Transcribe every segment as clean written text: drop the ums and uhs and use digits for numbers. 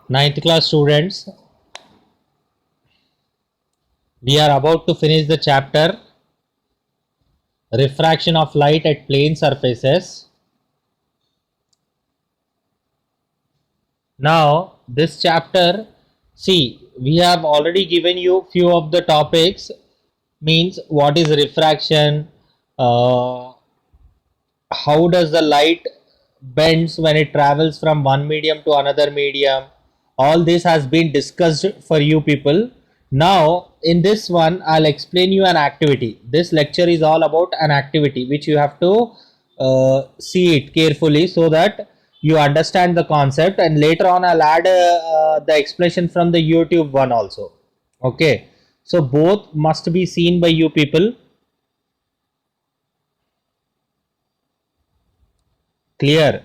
Ninth class students, we are about to finish the chapter Refraction of Light at Plane Surfaces. Now, this chapter, see, we have already given you few of the topics, means what is refraction, uh, how does the light bends when it travels from one medium to another medium. All this has been discussed for you people. Now in this one I'll explain you an activity. This lecture is all about an activity which you have to see it carefully so that you understand the concept, and later on I'll add the explanation from the YouTube one also. Okay, so both must be seen by you people. Clear?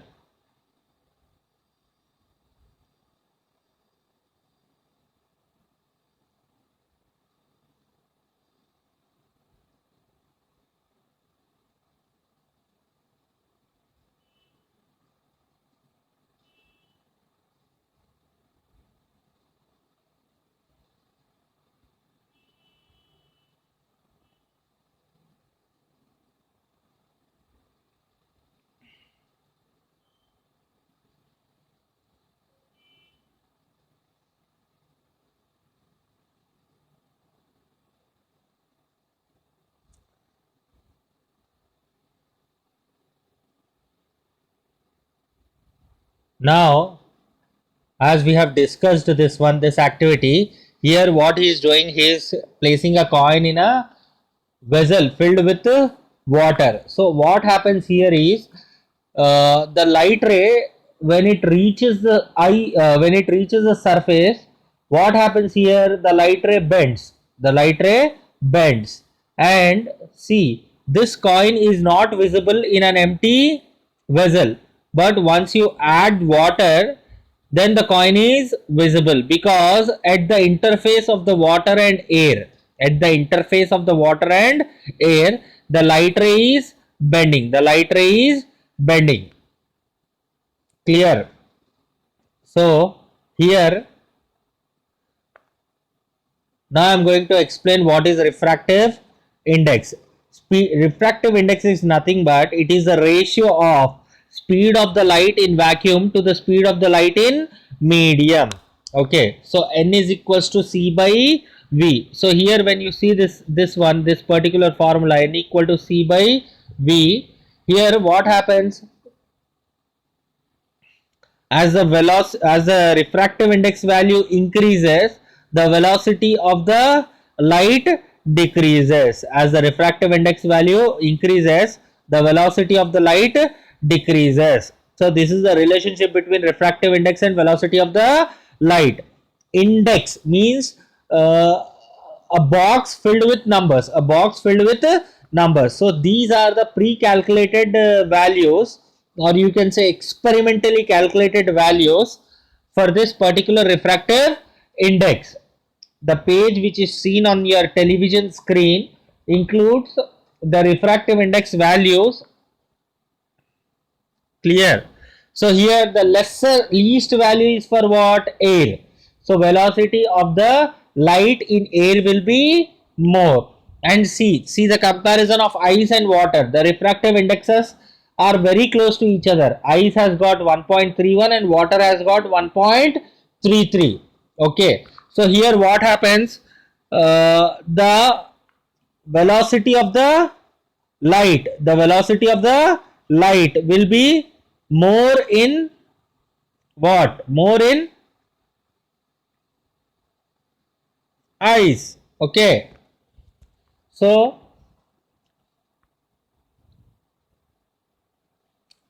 Now, as we have discussed this activity, here what he is doing, he is placing a coin in a vessel filled with water. So what happens here is the light ray, when it reaches the eye, when it reaches the surface, what happens here? The light ray bends. The light ray bends, and see, this coin is not visible in an empty vessel, but once you add water, then the coin is visible, because at the interface of the water and air, at the interface of the water and air, the light ray is bending. The light ray is bending. Clear? So here, now I am going to explain what is refractive index. Refractive index is nothing but it is the ratio of speed of the light in vacuum to the speed of the light in medium. Okay, so n is equals to c by v. So here when you see this particular formula, n equal to c by v, here what happens? As the refractive index value increases, the velocity of the light decreases. As the refractive index value increases, the velocity of the light decreases. So this is the relationship between refractive index and velocity of the light. Index means a box filled with numbers, a box filled with numbers. So these are the pre-calculated values, or you can say experimentally calculated values for this particular refractive index. The page which is seen on your television screen includes the refractive index values. Clear? So here the least value is for what? Air. So velocity of the light in air will be more. And see the comparison of ice and water. The refractive indexes are very close to each other. Ice has got 1.31 and water has got 1.33. Okay. So here what happens? The velocity of the velocity of the light will be more in what? More in ice. Okay. So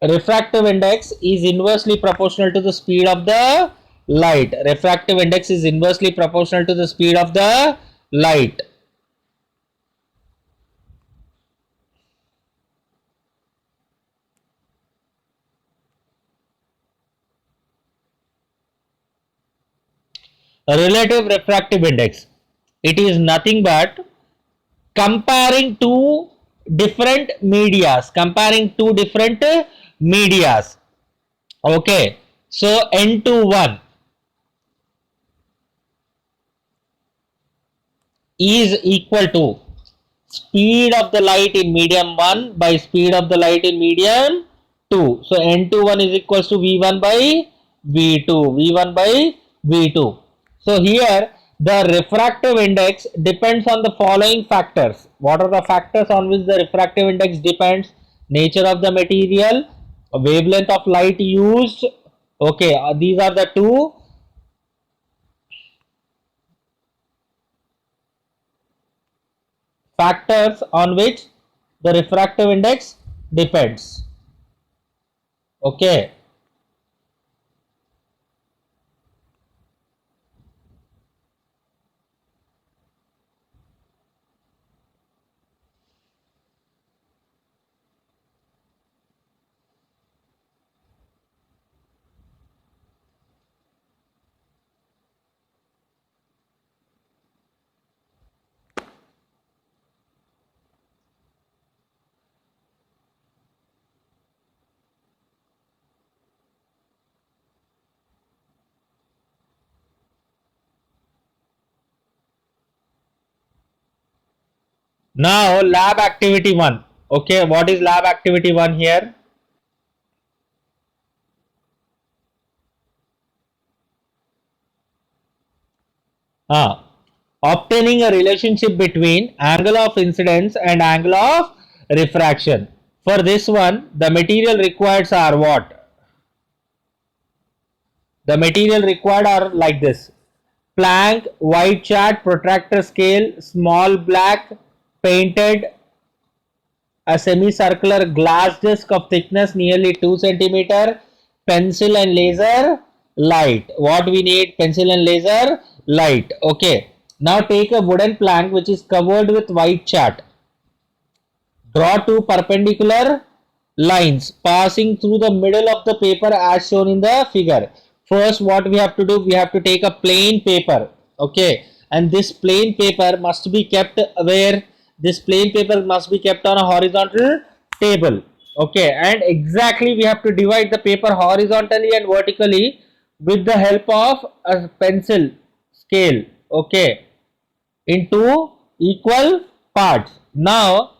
refractive index is inversely proportional to the speed of the light. Refractive index is inversely proportional to the speed of the light. Relative refractive index, it is nothing but comparing two different medias, okay, so n to 1, is equal to speed of the light in medium 1 by speed of the light in medium 2. So N21 is equals to V1 by V2. V1 by V2. So here the refractive index depends on the following factors. What are the factors on which the refractive index depends? Nature of the material, wavelength of light used. Okay, these are the two factors on which the refractive index depends. Okay. Now lab activity 1. Okay, what is lab activity 1 here? Obtaining a relationship between angle of incidence and angle of refraction. For this one, the material required are what? The material required are like this: plank, white chart, protractor scale, small black, painted, a semicircular glass disc of thickness nearly 2 centimeter, pencil and laser light. What we need? Pencil and laser light. Okay. Now take a wooden plank which is covered with white chart. Draw two perpendicular lines passing through the middle of the paper as shown in the figure. First, what we have to do, we have to take a plain paper. Okay, and this plain paper must be kept where? This plain paper must be kept on a horizontal table. Okay, and exactly we have to divide the paper horizontally and vertically with the help of a pencil scale. Okay, into equal parts. Now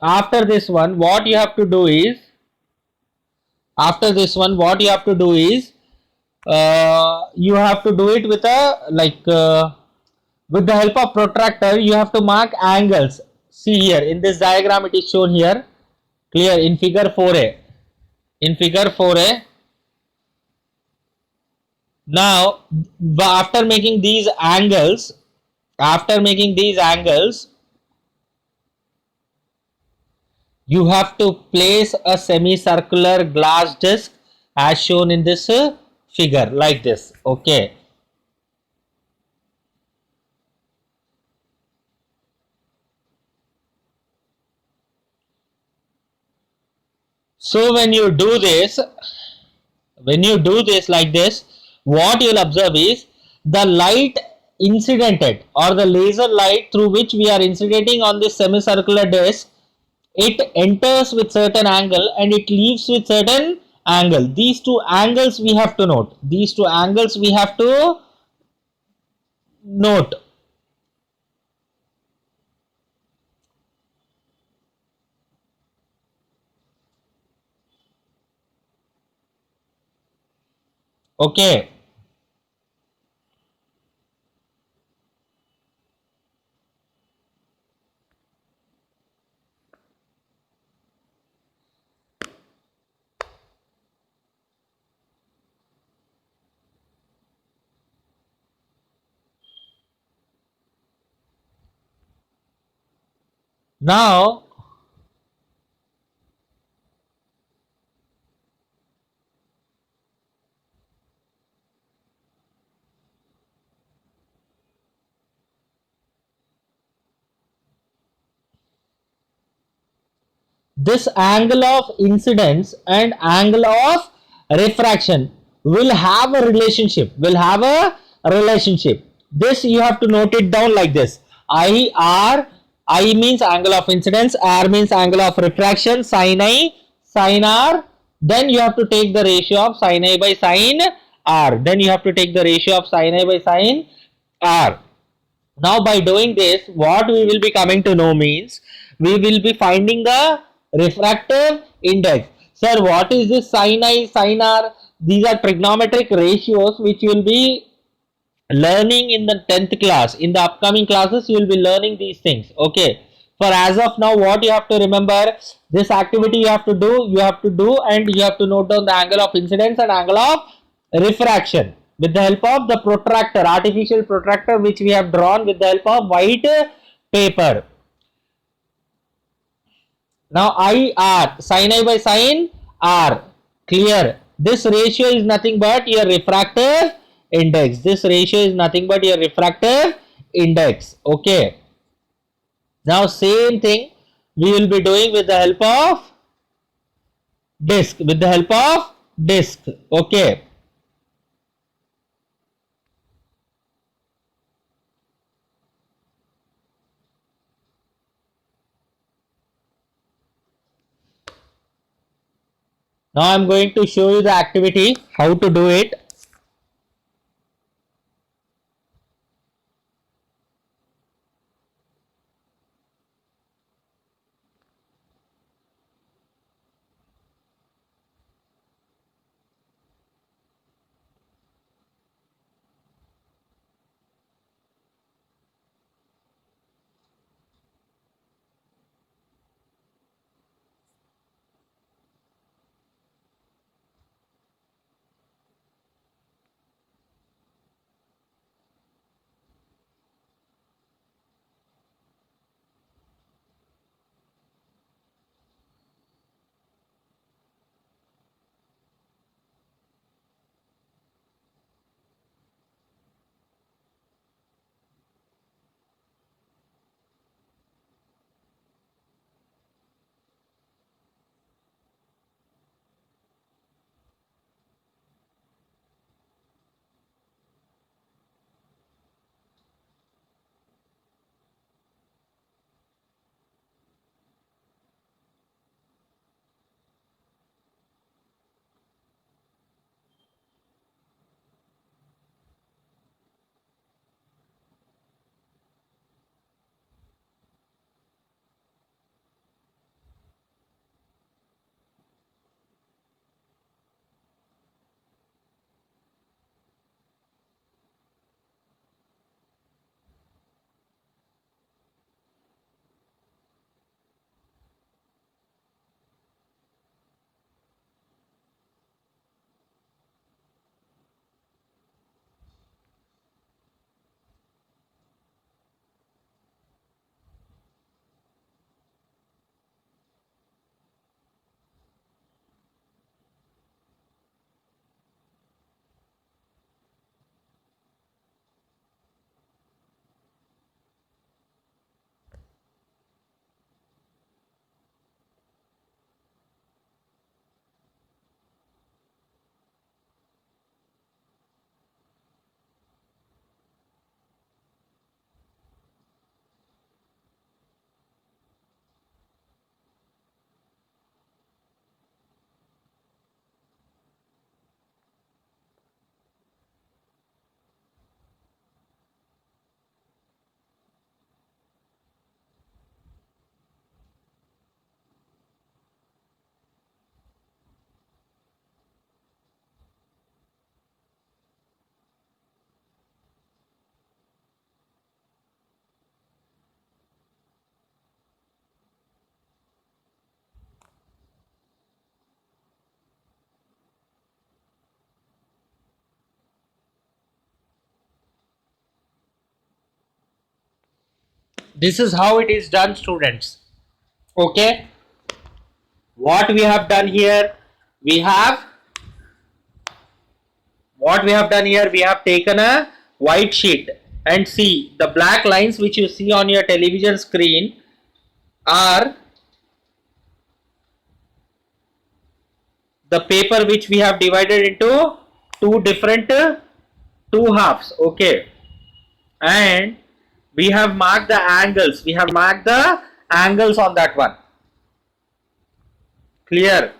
after this one, what you have to do is, you have to do it with a with the help of protractor. You have to mark angles. See here in this diagram, it is shown here clear in figure 4a. In figure 4a, now after making these angles, you have to place a semicircular glass disc as shown in this figure like this. Okay. So when you do this like this, what you will observe is the light incidented or the laser light through which we are incidentating on this semicircular disc, it enters with certain angle and it leaves with certain angle. These two angles we have to note. Okay. Now this angle of incidence and angle of refraction will have a relationship. This you have to note it down like this: I means angle of incidence, r means angle of refraction, sin I, sin r. Then you have to take the ratio of sin I by sin r. Now by doing this, what we will be coming to know means we will be finding the refractive index. Sir, what is this sin I, sin R? These are trigonometric ratios which you will be learning in the 10th class. In the upcoming classes, you will be learning these things. Okay. For as of now, what you have to remember, this activity you have to do, and you have to note down the angle of incidence and angle of refraction with the help of the protractor, artificial protractor, which we have drawn with the help of white paper. Now IR, sin I by sin R, clear. This ratio is nothing but your refractive index. This ratio is nothing but your refractive index. Okay. Now same thing we will be doing with the help of disk. With the help of disk. Okay. Now I am going to show you the activity, how to do it. This is how it is done, students. Okay. What we have done here, we have we have taken a white sheet, and see the black lines which you see on your television screen are the paper which we have divided into two different two halves. Okay. And we have marked the angles, on that one. Clear?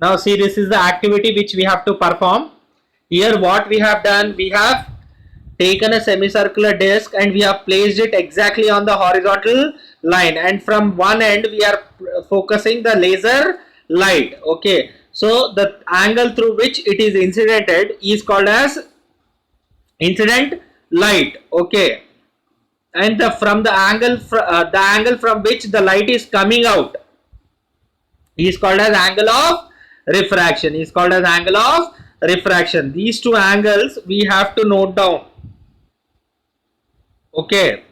Now see, this is the activity which we have to perform. Here what we have done, we have taken a semicircular disc and we have placed it exactly on the horizontal line, and from one end we are focusing the laser light. Okay, so the angle through which it is incidented is called as incident light. Okay, and the angle from which the light is coming out is called as angle of refraction. Is called as angle of refraction. These two angles we have to note down. Okay,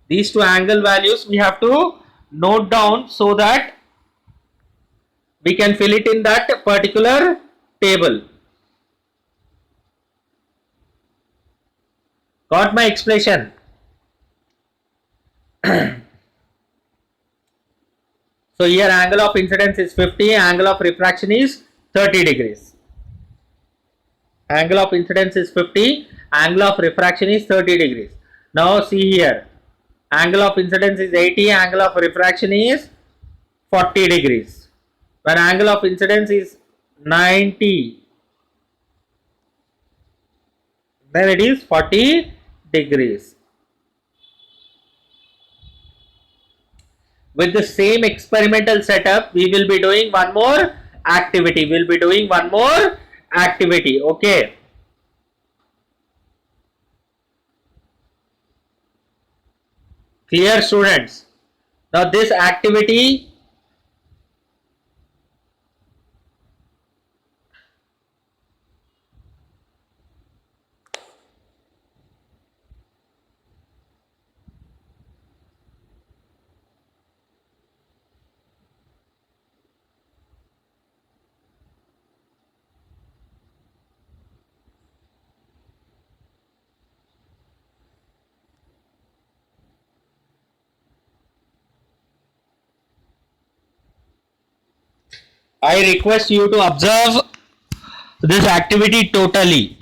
these two angle values we have to note down so that we can fill it in that particular table. Got my explanation? So here angle of incidence is 50, angle of refraction is 30 degrees. Angle of incidence is 50, angle of refraction is 30 degrees. Now see here, angle of incidence is 80, angle of refraction is 40 degrees. When angle of incidence is 90, then it is 40 degrees. With the same experimental setup, we will be doing one more activity. We will be doing one more activity. Okay. Clear, students? Now this activity, I request you to observe this activity totally.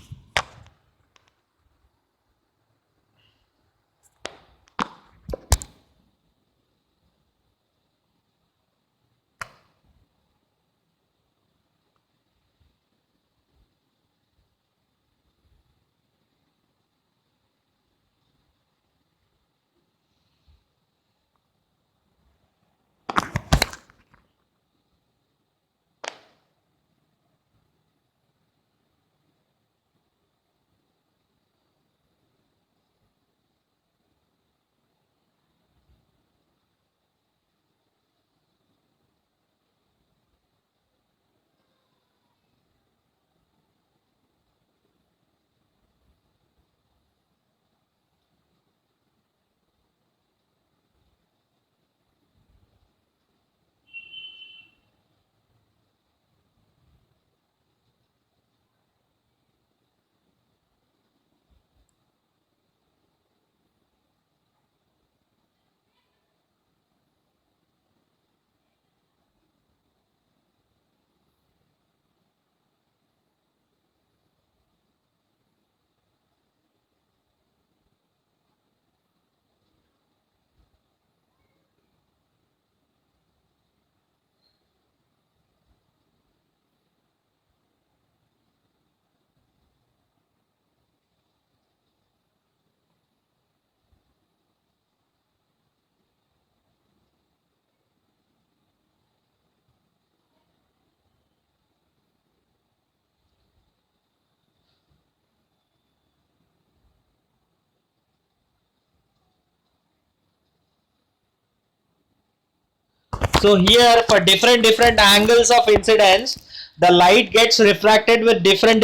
So here for different angles of incidence, the light gets refracted with different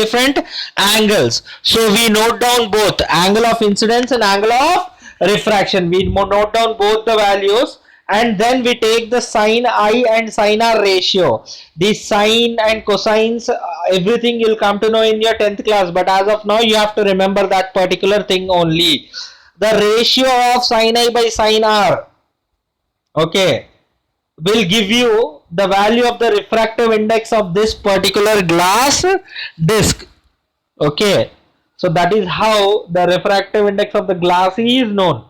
angles. So we note down both angle of incidence and angle of refraction. We note down both the values, and then we take the sin I and sin R ratio. The sine and cosines, everything you'll come to know in your 10th class, but as of now you have to remember that particular thing only. The ratio of sin I by sin R, okay, will give you the value of the refractive index of this particular glass disc. Okay, so that is how the refractive index of the glass is known.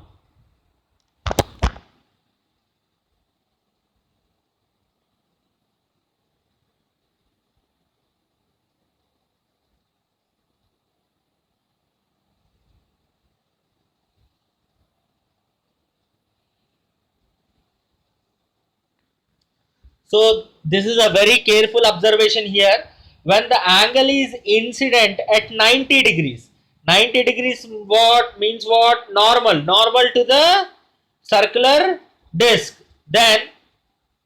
So this is a very careful observation here. When the angle is incident at 90 degrees, 90 degrees what means what? Normal, normal to the circular disc. Then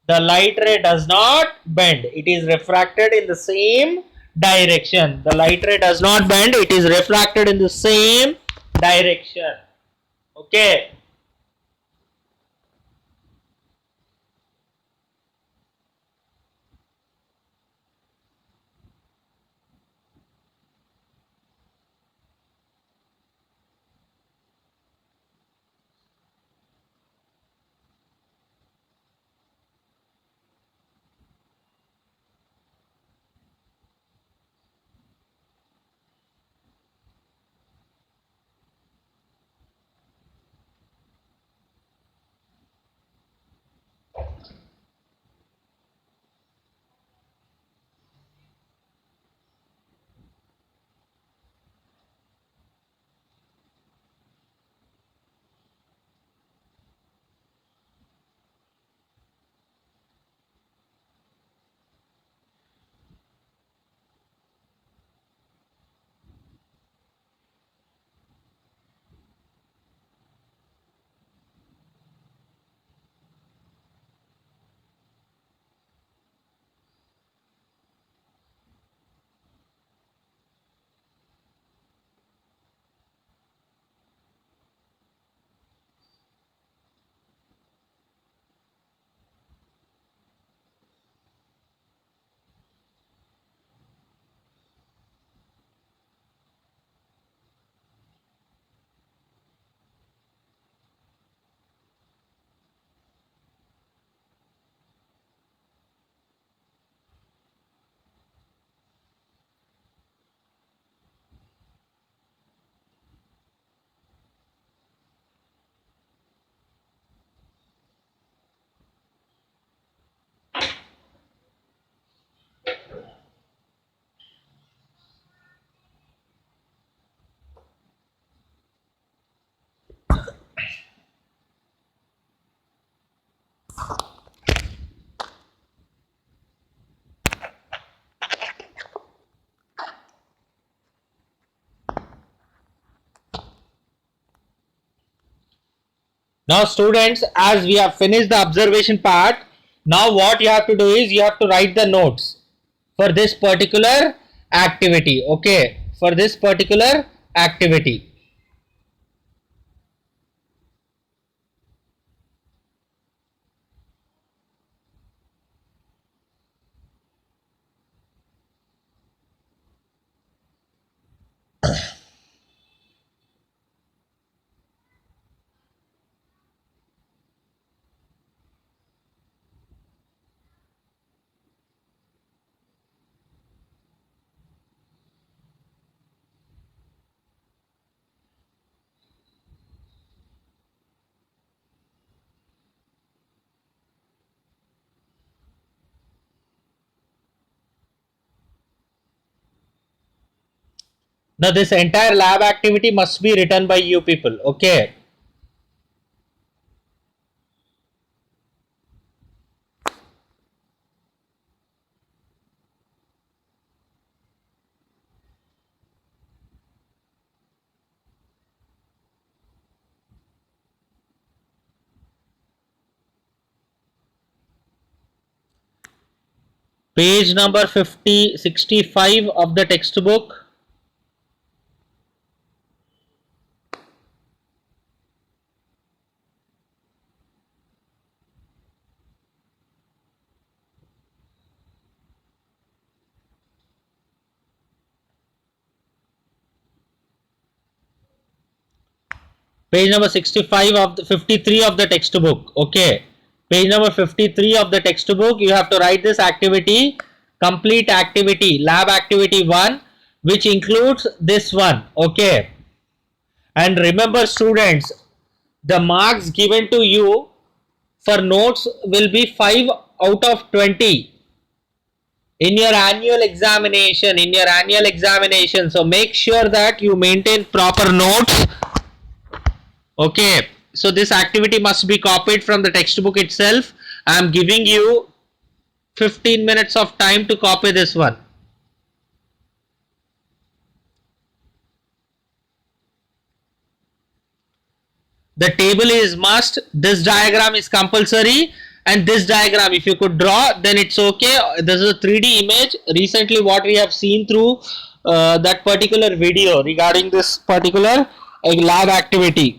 the light ray does not bend. It is refracted in the same direction. The light ray does not bend. It is refracted in the same direction. Okay. Now students, as we have finished the observation part, now what you have to do is you have to write the notes for this particular activity. Okay, for this particular activity. Now this entire lab activity must be written by you people. Okay. Page number 65 of the textbook. Page number 65 of the 53 of the textbook. Okay. Page number 53 of the textbook. You have to write this activity, complete activity, lab activity 1, which includes this one. Okay. And remember students, the marks given to you for notes will be 5 out of 20 in your annual examination. So make sure that you maintain proper notes. Okay, so this activity must be copied from the textbook itself. I am giving you 15 minutes of time to copy this one. The table is must, this diagram is compulsory, and this diagram if you could draw then it's okay. This is a 3D image. Recently what we have seen through that particular video regarding this particular lab activity.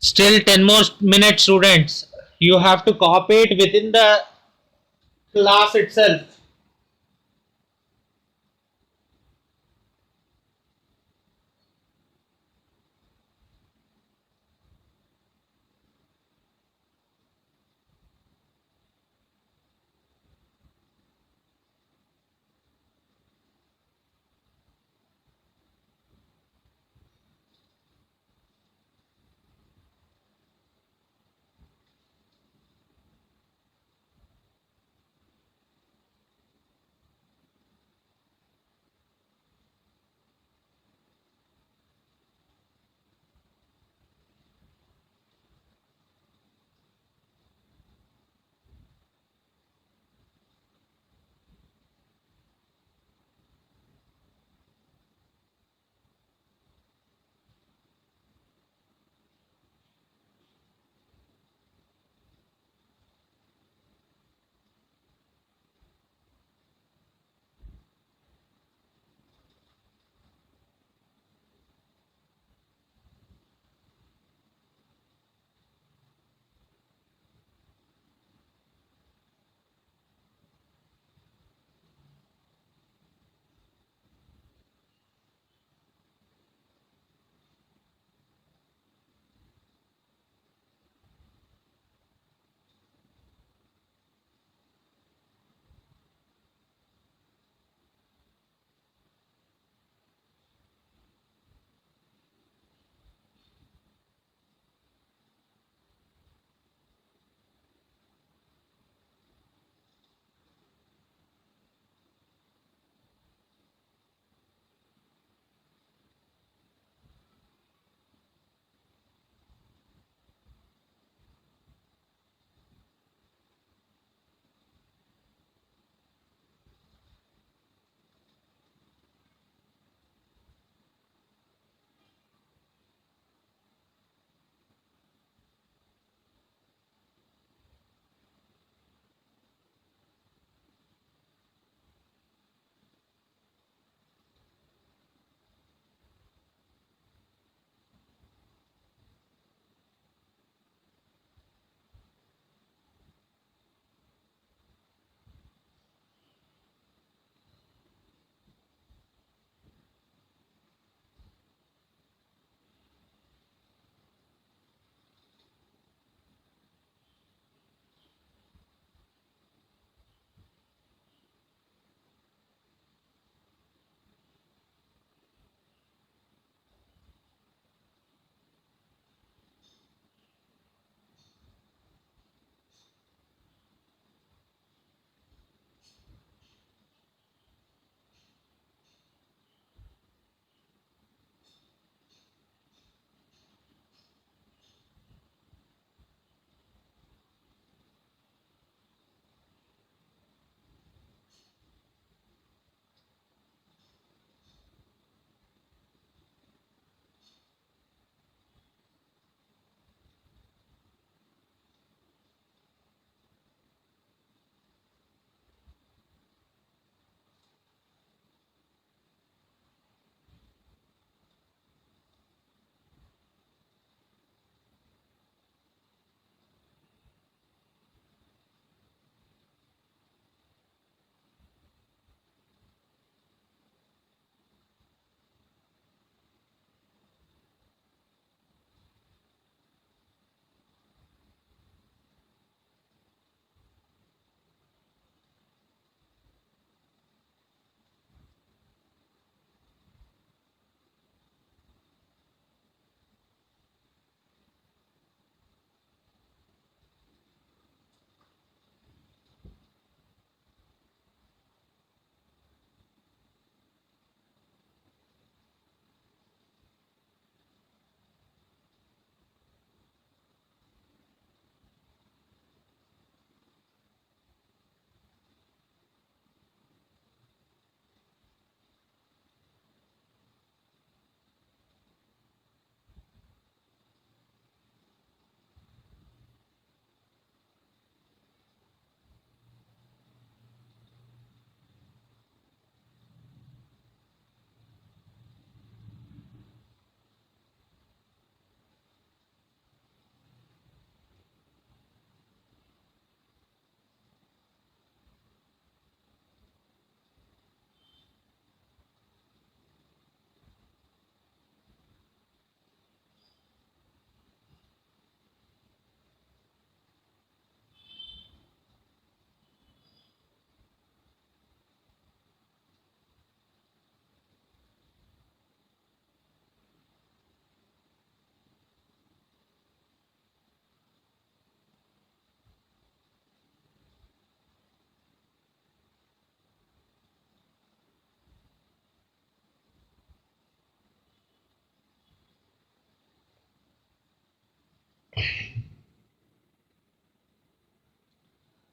Still 10 more minutes, students. You have to copy it within the class itself.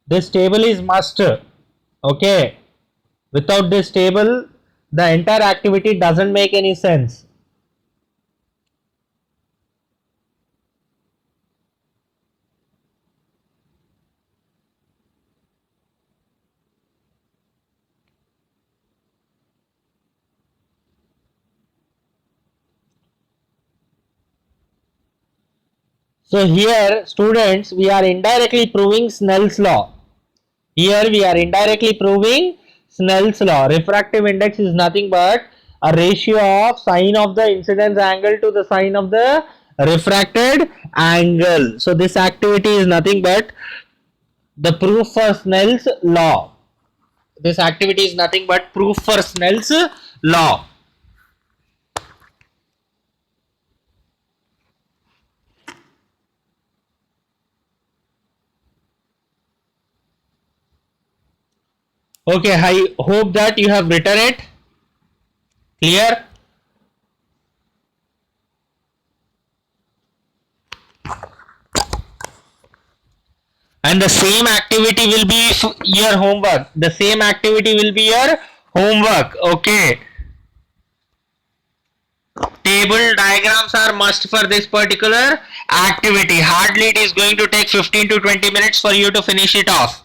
This table is must. Okay. Without this table, the entire activity doesn't make any sense. So here, students, we are indirectly proving Snell's law. Here we are indirectly proving Snell's law. Refractive index is nothing but a ratio of sine of the incidence angle to the sine of the refracted angle. So this activity is nothing but the proof for Snell's law. This activity is nothing but proof for Snell's law. Okay, I hope that you have written it. Clear? And the same activity will be your homework. The same activity will be your homework. Okay. Table diagrams are must for this particular activity. Hardly it is going to take 15 to 20 minutes for you to finish it off.